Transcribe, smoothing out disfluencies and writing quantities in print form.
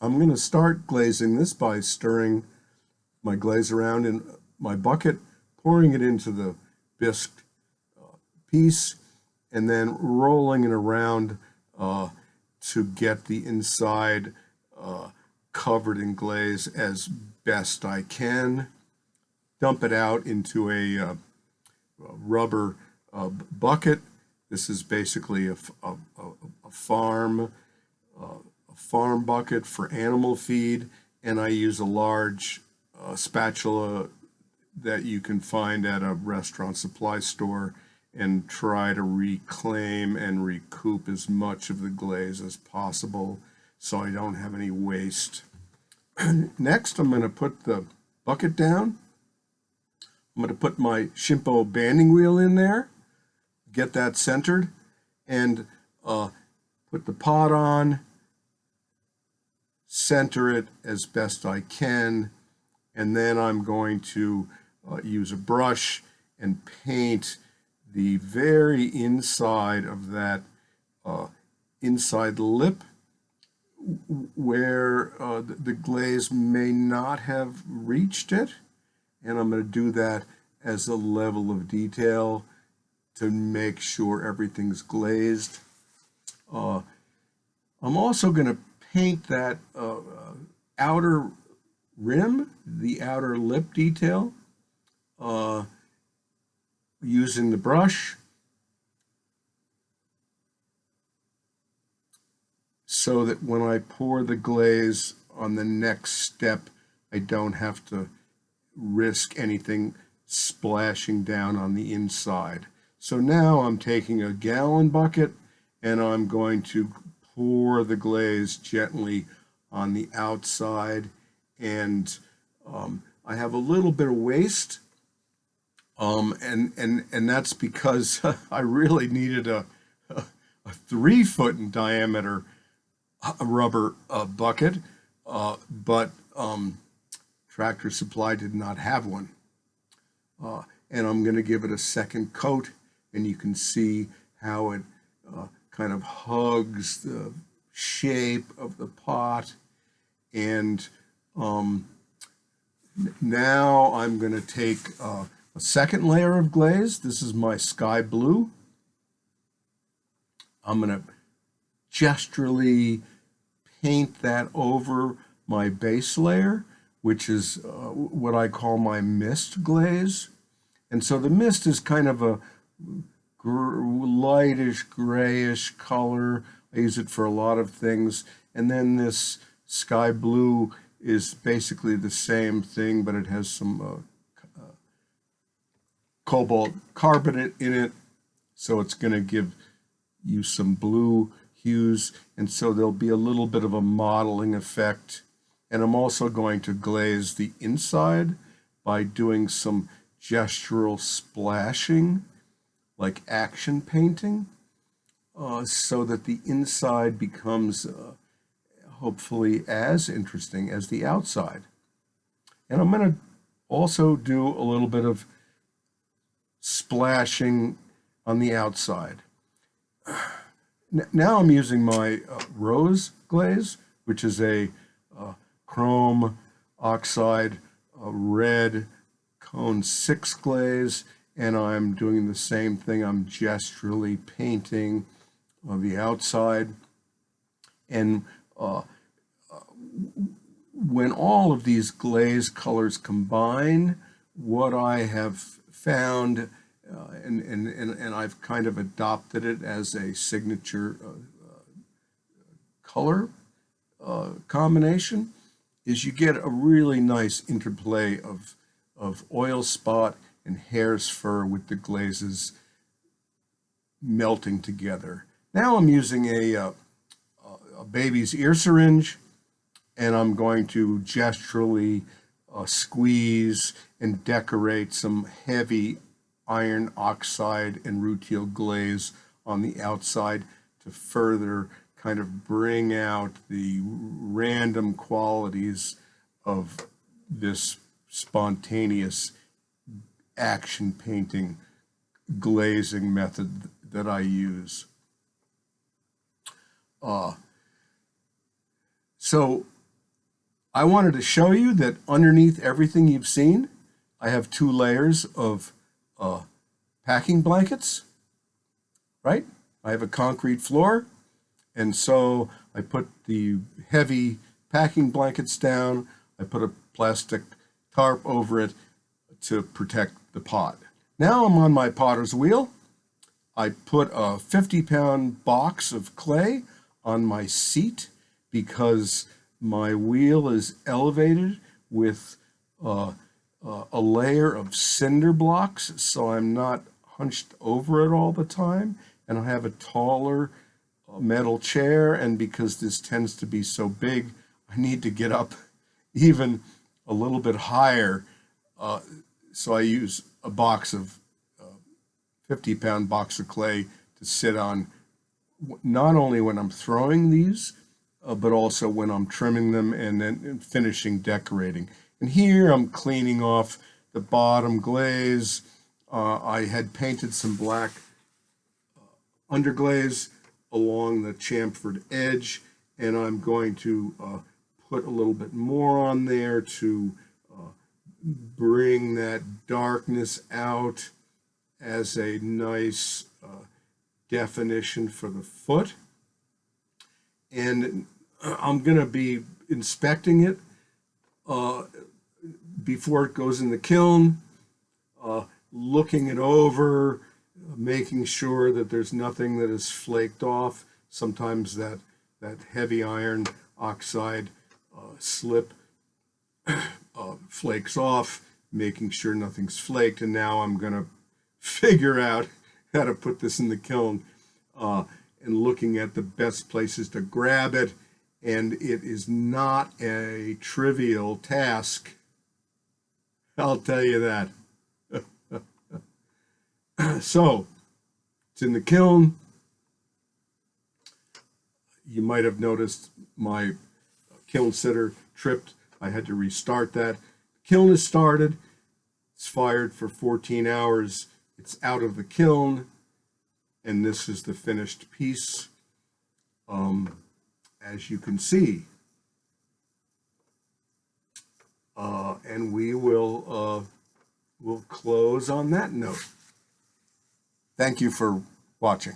I'm going to start glazing this by stirring my glaze around in my bucket, pouring it into the bisque piece, and then rolling it around to get the inside covered in glaze as best I can. Dump it out into a rubber bucket. This is basically a farm bucket for animal feed, and I use a large spatula that you can find at a restaurant supply store and try to reclaim and recoup as much of the glaze as possible so I don't have any waste. Next, I'm going to put the bucket down. I'm going to put my Shimpo banding wheel in there, get that centered, and put the pot on, center it as best I can, and then I'm going to use a brush and paint the very inside of that inside lip where the glaze may not have reached it, and I'm going to do that as a level of detail to make sure everything's glazed. I'm also going to paint that outer rim, the outer lip detail, using the brush so that when I pour the glaze on the next step, I don't have to risk anything splashing down on the inside. So now I'm taking a gallon bucket and I'm going to pour the glaze gently on the outside, and I have a little bit of waste, and that's because I really needed a 3-foot in diameter rubber bucket, but Tractor Supply did not have one. And I'm going to give it a second coat, and you can see how it kind of hugs the shape of the pot. And now I'm going to take a second layer of glaze. This is my sky blue. I'm going to gesturally paint that over my base layer, which is what I call my mist glaze. And so the mist is kind of a lightish, grayish color. I use it for a lot of things. And then this sky blue is basically the same thing, but it has some cobalt carbonate in it. So it's going to give you some blue hues. And so there'll be a little bit of a modeling effect. And I'm also going to glaze the inside by doing some gestural splashing, like action painting, so that the inside becomes hopefully as interesting as the outside. And I'm going to also do a little bit of splashing on the outside. Now I'm using my rose glaze, which is a chrome oxide red cone 6 glaze, and I'm doing the same thing. I'm gesturally painting the outside. And when all of these glaze colors combine, what I have found, and I've kind of adopted it as a signature color combination, is you get a really nice interplay of oil spot and hare's fur with the glazes melting together. Now I'm using a baby's ear syringe, and I'm going to gesturally squeeze and decorate some heavy iron oxide and rutile glaze on the outside to further kind of bring out the random qualities of this spontaneous action painting glazing method that I use. So I wanted to show you that underneath everything you've seen, I have 2 layers of packing blankets, right? I have a concrete floor, and so I put the heavy packing blankets down. I put a plastic tarp over it to protect the pot. Now I'm on my potter's wheel. I put a 50-pound box of clay on my seat because my wheel is elevated with a layer of cinder blocks, so I'm not hunched over it all the time. And I have a taller metal chair, and because this tends to be so big, I need to get up even a little bit higher. So I use a box of 50-pound box of clay to sit on, not only when I'm throwing these, but also when I'm trimming them and then finishing decorating. And here I'm cleaning off the bottom glaze. I had painted some black underglaze along the chamfered edge, and I'm going to put a little bit more on there to bring that darkness out as a nice definition for the foot. And I'm going to be inspecting it before it goes in the kiln, looking it over, making sure that there's nothing that is flaked off. Sometimes that heavy iron oxide slip flakes off, making sure nothing's flaked. And now I'm going to figure out how to put this in the kiln and looking at the best places to grab it. And it is not a trivial task, I'll tell you that. So, it's in the kiln. You might have noticed my kiln sitter tripped. I had to restart that. The kiln is started. It's fired for 14 hours. It's out of the kiln. And this is the finished piece. As you can see. And we will we'll close on that note. Thank you for watching.